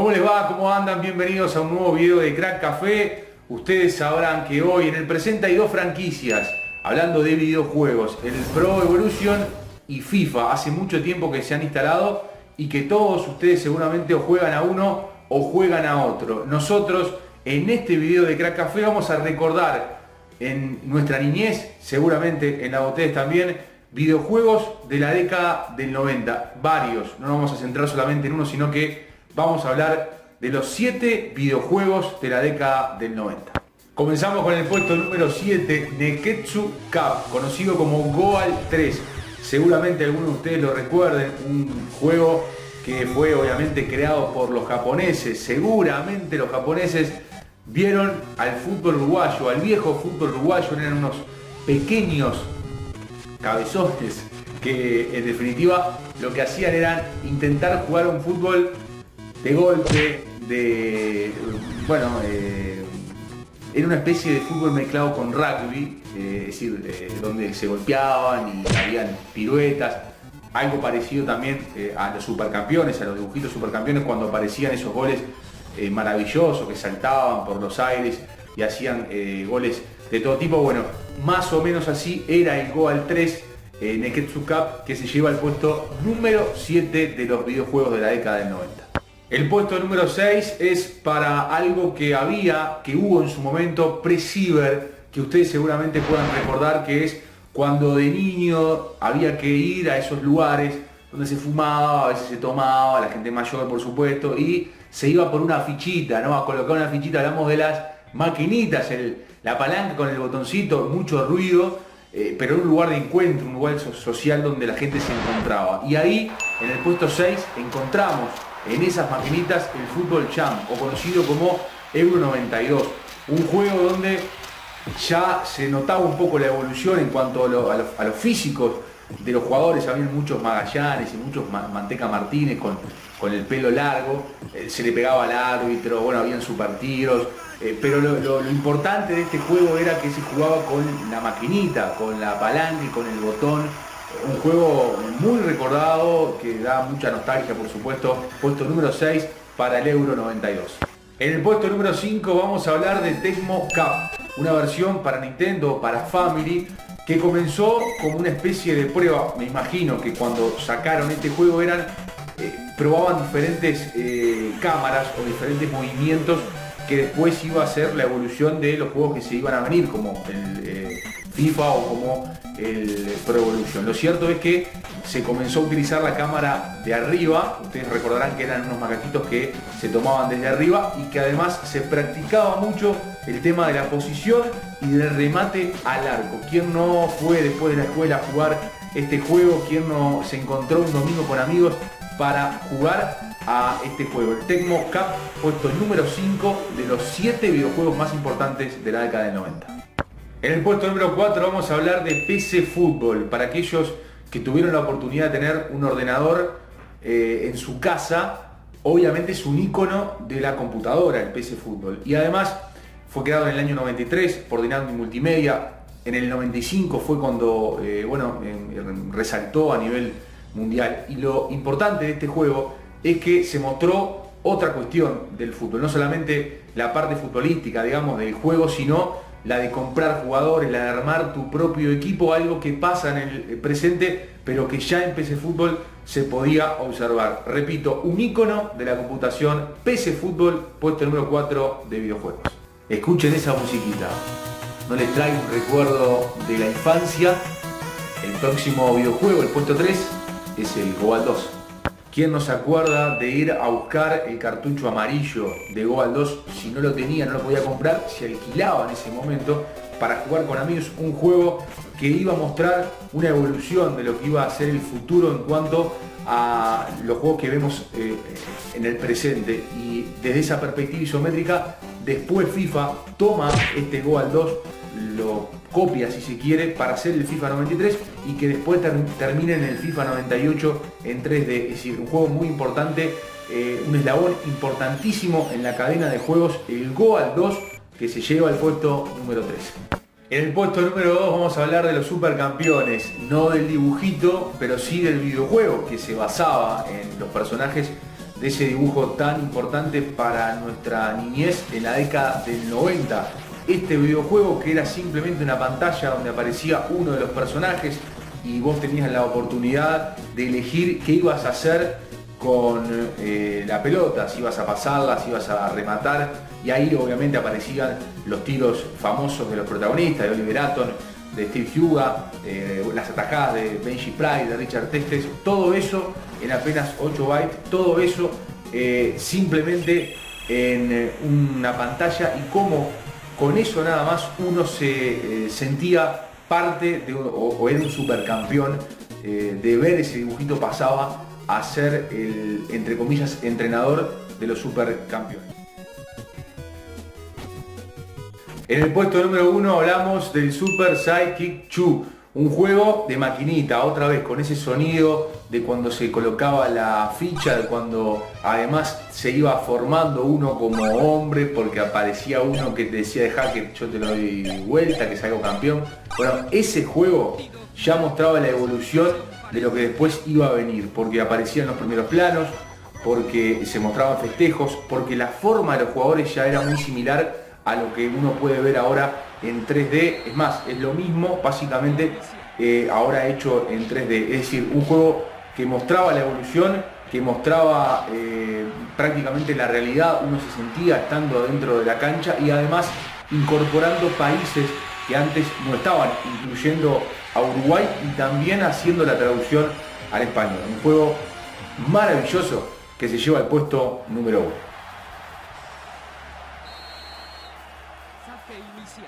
¿Cómo les va? ¿Cómo andan? Bienvenidos a un nuevo video de Crack Café. Ustedes sabrán que hoy en el presente hay dos franquicias hablando de videojuegos, el Pro Evolution y FIFA. Hace mucho tiempo que se han instalado y que todos ustedes seguramente o juegan a uno o juegan a otro. Nosotros en este video de Crack Café vamos a recordar en nuestra niñez, seguramente en la botella también, videojuegos de la década del 90. Varios, no nos vamos a centrar solamente en uno, sino que vamos a hablar de los 7 videojuegos de la década del 90. Comenzamos con el puesto número 7, Neketsu Cup, conocido como Goal 3. Seguramente algunos de ustedes lo recuerden, un juego que fue obviamente creado por los japoneses. Seguramente los japoneses vieron al fútbol uruguayo, al viejo fútbol uruguayo, eran unos pequeños cabezones que en definitiva lo que hacían era intentar jugar un fútbol de golpe, era una especie de fútbol mezclado con rugby, es decir, donde se golpeaban y habían piruetas, algo parecido también a los supercampeones, a los dibujitos supercampeones, cuando aparecían esos goles maravillosos que saltaban por los aires y hacían goles de todo tipo. Bueno, más o menos así era el Goal 3 Neketsu Cup, que se lleva el puesto número 7 de los videojuegos de la década del 90. El puesto número 6 es para algo que hubo en su momento, pre-ciber, que ustedes seguramente puedan recordar, que es cuando de niño había que ir a esos lugares donde se fumaba, a veces se tomaba, la gente mayor por supuesto, y se iba por una fichita, ¿no? A colocar una fichita, hablamos de las maquinitas, la palanca con el botoncito, mucho ruido, pero un lugar de encuentro, un lugar social donde la gente se encontraba. Y ahí, en el puesto 6, encontramos en esas maquinitas el Fútbol Champ, o conocido como Euro 92, un juego donde ya se notaba un poco la evolución en cuanto a los físicos de los jugadores. Habían muchos Magallanes y muchos Manteca Martínez con el pelo largo, se le pegaba al árbitro, bueno, habían super tiros, pero lo importante de este juego era que se jugaba con la maquinita, con la palanca y con el botón. Un juego muy recordado, que da mucha nostalgia, por supuesto. Puesto número 6 para el Euro 92. En el puesto número 5 vamos a hablar de Tecmo Cup, una versión para Nintendo, para Family, que comenzó como una especie de prueba. Me imagino que cuando sacaron este juego probaban diferentes cámaras o diferentes movimientos, que después iba a ser la evolución de los juegos que se iban a venir, como el FIFA o como el Pro Evolution. Lo cierto es que se comenzó a utilizar la cámara de arriba. Ustedes recordarán que eran unos macaquitos que se tomaban desde arriba y que además se practicaba mucho el tema de la posición y del remate al arco. ¿Quién no fue después de la escuela a jugar este juego? ¿Quién no se encontró un domingo con amigos para jugar a este juego? El Tecmo Cup, puesto número 5 de los 7 videojuegos más importantes de la década del 90. En el puesto número 4 vamos a hablar de PC Fútbol, para aquellos que tuvieron la oportunidad de tener un ordenador en su casa. Obviamente es un icono de la computadora, el PC Fútbol, y además fue creado en el año 93 por Dynamic Multimedia. En el 95 fue cuando resaltó a nivel mundial, y lo importante de este juego es que se mostró otra cuestión del fútbol, no solamente la parte futbolística, digamos, del juego, sino la de comprar jugadores, la de armar tu propio equipo, algo que pasa en el presente, pero que ya en PC Fútbol se podía observar. Repito, un ícono de la computación, PC Fútbol, puesto número 4 de videojuegos. Escuchen esa musiquita, no les trae un recuerdo de la infancia. El próximo videojuego, el puesto 3, es el Goal 2. ¿Quién no se acuerda de ir a buscar el cartucho amarillo de Goal 2? Si no lo tenía, no lo podía comprar, se alquilaba en ese momento para jugar con amigos. Un juego que iba a mostrar una evolución de lo que iba a ser el futuro en cuanto a los juegos que vemos en el presente. Y desde esa perspectiva isométrica, después FIFA toma este Goal 2, lo copia si se quiere para hacer el FIFA 93 y que después termine en el FIFA 98 en 3D. Es decir, un juego muy importante, un eslabón importantísimo en la cadena de juegos, el Goal 2, que se lleva al puesto número 3. En el puesto número 2 vamos a hablar de los supercampeones, no del dibujito, pero sí del videojuego que se basaba en los personajes de ese dibujo tan importante para nuestra niñez en la década del 90. Este videojuego que era simplemente una pantalla donde aparecía uno de los personajes y vos tenías la oportunidad de elegir qué ibas a hacer con la pelota, si ibas a pasarla, si ibas a rematar, y ahí obviamente aparecían los tiros famosos de los protagonistas, de Oliver Atom, de Steve Huga, las atajadas de Benji Price, de Richard Testes, todo eso en apenas 8 bytes, todo eso simplemente en una pantalla, y cómo con eso nada más uno se sentía parte de, o era un supercampeón, de ver ese dibujito pasaba a ser el, entre comillas, entrenador de los supercampeones. En el puesto número 1 hablamos del Super Sidekick 2, un juego de maquinita, otra vez con ese sonido de cuando se colocaba la ficha, de cuando además se iba formando uno como hombre, porque aparecía uno que te decía de hacker, yo te lo doy vuelta, que salgo campeón. Bueno, ese juego ya mostraba la evolución de lo que después iba a venir, porque aparecían los primeros planos, porque se mostraban festejos, porque la forma de los jugadores ya era muy similar a lo que uno puede ver ahora en 3D. Es más, es lo mismo básicamente ahora hecho en 3D. Es decir, un juego que mostraba la evolución, que mostraba prácticamente la realidad, uno se sentía estando dentro de la cancha, y además incorporando países que antes no estaban, incluyendo a Uruguay, y también haciendo la traducción al español. Un juego maravilloso que se lleva al puesto número 1. Inicial.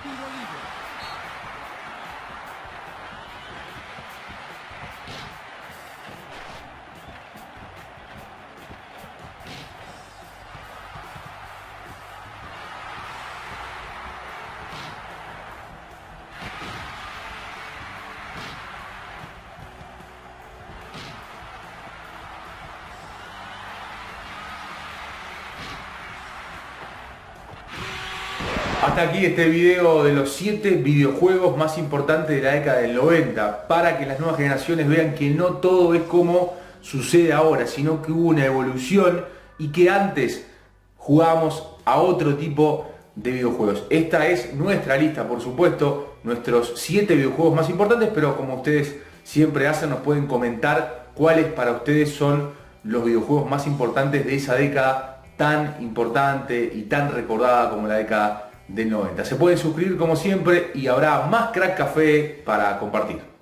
Tiro libre. Hasta aquí este video de los 7 videojuegos más importantes de la década del 90, para que las nuevas generaciones vean que no todo es como sucede ahora, sino que hubo una evolución y que antes jugábamos a otro tipo de videojuegos. Esta es nuestra lista, por supuesto, nuestros 7 videojuegos más importantes, pero como ustedes siempre hacen, nos pueden comentar cuáles para ustedes son los videojuegos más importantes de esa década tan importante y tan recordada como la década del 90. Se pueden suscribir como siempre y habrá más Crack Café para compartir.